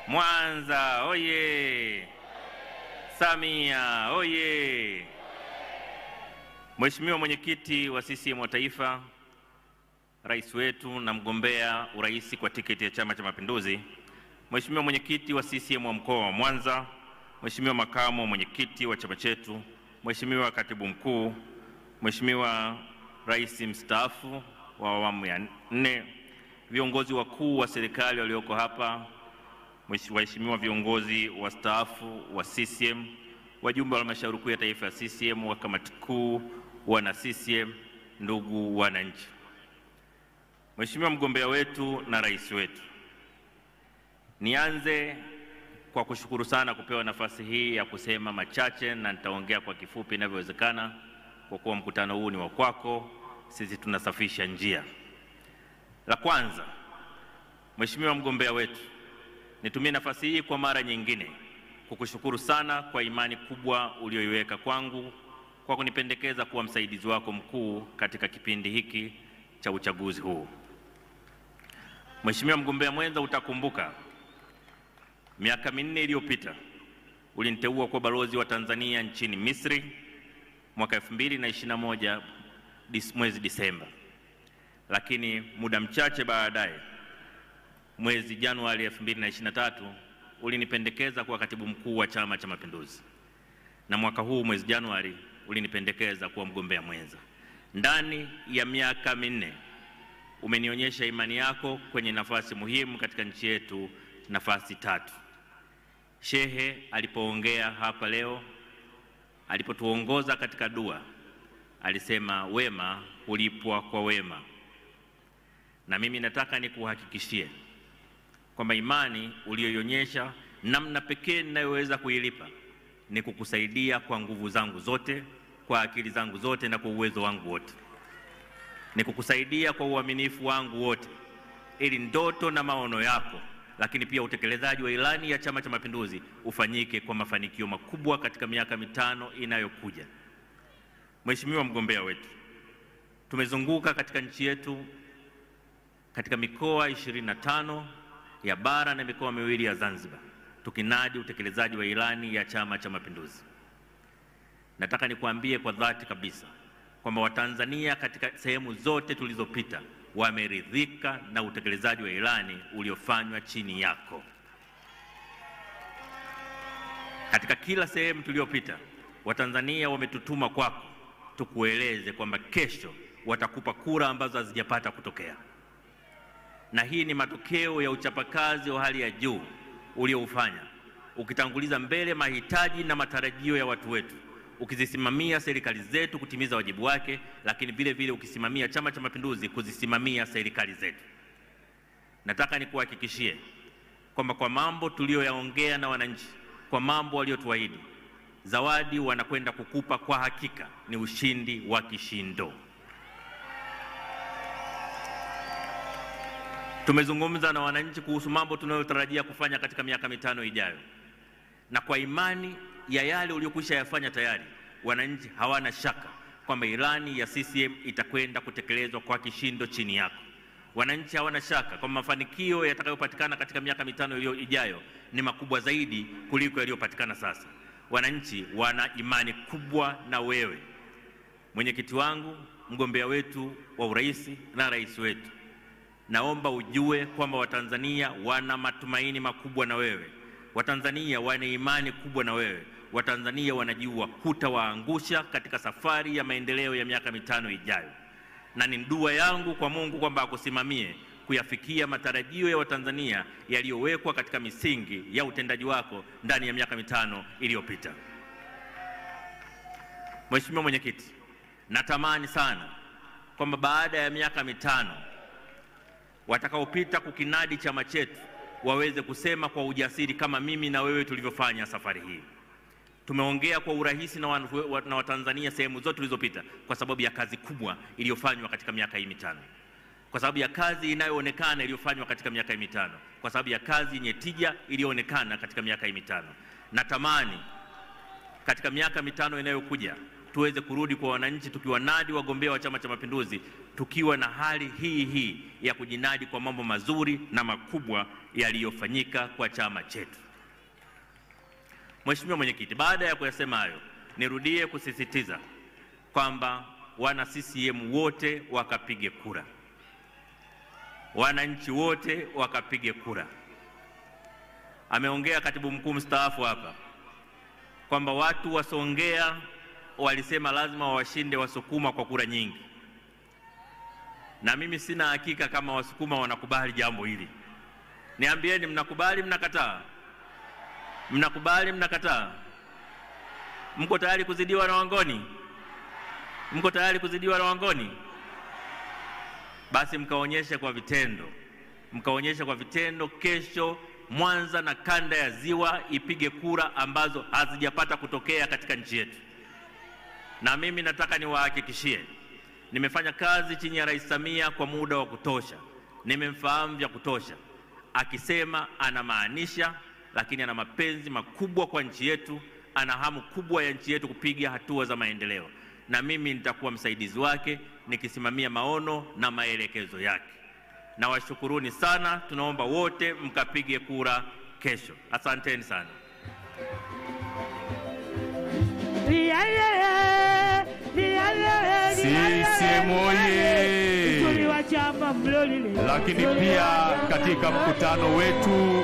Mwanza oye! Samia oye! Mheshimiwa Mwenyekiti wa CCM wa Taifa, Rais wetu na mgombea urais kwa tiketi ya Chama cha Mapinduzi, Mheshimiwa Mwenyekiti wa CCM wa Mkoa wa Mwanza, Mheshimiwa Makamu Mwenyekiti wa chama chetu, Mheshimiwa Katibu Mkuu, Mheshimiwa Rais mstaafu wa awamu ya 4, viongozi wakuu wa serikali walioko hapa, waheshimiwa viongozi wastaafu wa CCM, wajumbe wa halmashauri kuu ya taifa ya CCM, wa kamati kuu, wana CCM, ndugu wananchi. Mheshimiwa mgombea wetu na rais wetu, nianze kwa kushukuru sana kupewa nafasi hii ya kusema machache, na nitaongea kwa kifupi inavyowezekana kwa kuwa mkutano huu ni wa kwako, sisi tunasafisha njia. La kwanza, Mheshimiwa mgombea wetu, nitumie nafasi hii kwa mara nyingine kukushukuru sana kwa imani kubwa ulioiweka kwangu kwa kunipendekeza kuwa msaidizi wako mkuu katika kipindi hiki cha uchaguzi huu. Mheshimiwa mgombea mwenza, utakumbuka miaka 4 iliyopita uliniteua kwa balozi wa Tanzania nchini Misri mwaka 2021 mwezi Disemba, lakini muda mchache baadaye mwezi Januari 2023 ulinipendekeza kuwa katibu mkuu wa Chama cha Mapinduzi, na mwaka huu mwezi Januari ulinipendekeza kuwa mgombea mwenza. Ndani ya miaka 4 umenionyesha imani yako kwenye nafasi muhimu katika nchi yetu, nafasi 3. Shehe alipoongea hapa leo, alipotuongoza katika dua, alisema wema hulipwa kwa wema, na mimi nataka nikuhakikishie kwamba imani uliyoionyesha, namna pekee ninayoweza kuilipa ni kukusaidia kwa nguvu zangu zote, kwa akili zangu zote na kwa uwezo wangu wote. Ni kukusaidia kwa uaminifu wangu wote, ili ndoto na maono yako, lakini pia utekelezaji wa ilani ya Chama cha Mapinduzi ufanyike kwa mafanikio makubwa katika miaka 5 inayokuja. Mheshimiwa mgombea wetu, tumezunguka katika nchi yetu katika mikoa 25 ya bara na mikoa 2 ya Zanzibar tukinadi utekelezaji wa ilani ya Chama cha Mapinduzi. Nataka nikuambie kwa dhati kabisa kwamba Watanzania katika sehemu zote tulizopita wameridhika na utekelezaji wa ilani uliofanywa chini yako. Katika kila sehemu tuliyopita, Watanzania wametutuma kwako tukueleze kwamba kesho watakupa kura ambazo hazijapata kutokea. Na hii ni matokeo ya uchapakazi wa hali ya juu ulioufanya, ukitanguliza mbele mahitaji na matarajio ya watu wetu, ukizisimamia serikali zetu kutimiza wajibu wake, lakini vile vile ukisimamia Chama cha Mapinduzi kuzisimamia serikali zetu. Nataka nikuhakikishie kwamba kwa mambo tuliyoyaongea na wananchi, kwa mambo waliotuahidi, zawadi wanakwenda kukupa kwa hakika ni ushindi wa kishindo. Tumezungumza na wananchi kuhusu mambo tunayotarajia kufanya katika miaka 5 ijayo, na kwa imani ya yale uliyokwisha yafanya tayari, wananchi hawana shaka kwamba ilani ya CCM itakwenda kutekelezwa kwa kishindo chini yako. Wananchi hawana shaka kwamba mafanikio yatakayopatikana katika miaka 5 ijayo ni makubwa zaidi kuliko yaliyopatikana sasa. Wananchi wana imani kubwa na wewe. Mwenyekiti wangu, mgombea wetu wa urais na rais wetu, naomba ujue kwamba Watanzania wana matumaini makubwa na wewe. Watanzania wana imani kubwa na wewe. Watanzania wanajua hutawaangusha katika safari ya maendeleo ya miaka 5 ijayo. Na ni dua yangu kwa Mungu kwamba akusimamie kuyafikia matarajio ya Watanzania yaliyowekwa katika misingi ya utendaji wako ndani ya miaka 5 iliyopita. Mheshimiwa Mwenyekiti, natamani sana kwamba baada ya miaka 5 watakaopita kukinadi chama chetu waweze kusema kwa ujasiri kama mimi na wewe tulivyofanya safari hii. Tumeongea kwa urahisi na Watanzania sehemu zote tulizopita kwa sababu ya kazi kubwa iliyofanywa katika miaka hii 5. Kwa sababu ya kazi inayoonekana iliyofanywa katika miaka hii 5. Kwa sababu ya kazi yenye tija iliyoonekana katika miaka hii 5. Natamani katika miaka 5 inayokuja tuweze kurudi kwa wananchi tukiwanadi wagombea wa Chama cha Mapinduzi, tukiwa na hali hii ya kujinadi kwa mambo mazuri na makubwa yaliyofanyika kwa chama chetu. Mheshimiwa Mwenyekiti, baada ya kuyasema hayo, nirudie kusisitiza kwamba wana CCM wote wakapige kura, wananchi wote wakapige kura. Ameongea katibu mkuu mstaafu hapa kwamba watu wa Songea walisema lazima wawashinde Wasukuma kwa kura nyingi, na mimi sina hakika kama Wasukuma wanakubali jambo hili. Niambieni, mnakubali mnakataa? Mnakubali mnakataa? Mko tayari kuzidiwa na Wangoni? Mko tayari kuzidiwa na Wangoni? Basi mkaonyesha kwa vitendo, mkaonyesha kwa vitendo. Kesho Mwanza na kanda ya Ziwa ipige kura ambazo hazijapata kutokea katika nchi yetu. Na mimi nataka niwahakikishie, nimefanya kazi chini ya Rais Samia kwa muda wa kutosha, nimemfahamu vya kutosha. Akisema anamaanisha, lakini ana mapenzi makubwa kwa nchi yetu, ana hamu kubwa ya nchi yetu kupiga hatua za maendeleo, na mimi nitakuwa msaidizi wake nikisimamia maono na maelekezo yake. Na washukuruni sana, tunaomba wote mkapige kura kesho. Asanteni sana. CCM oye! Lakini pia katika mkutano wetu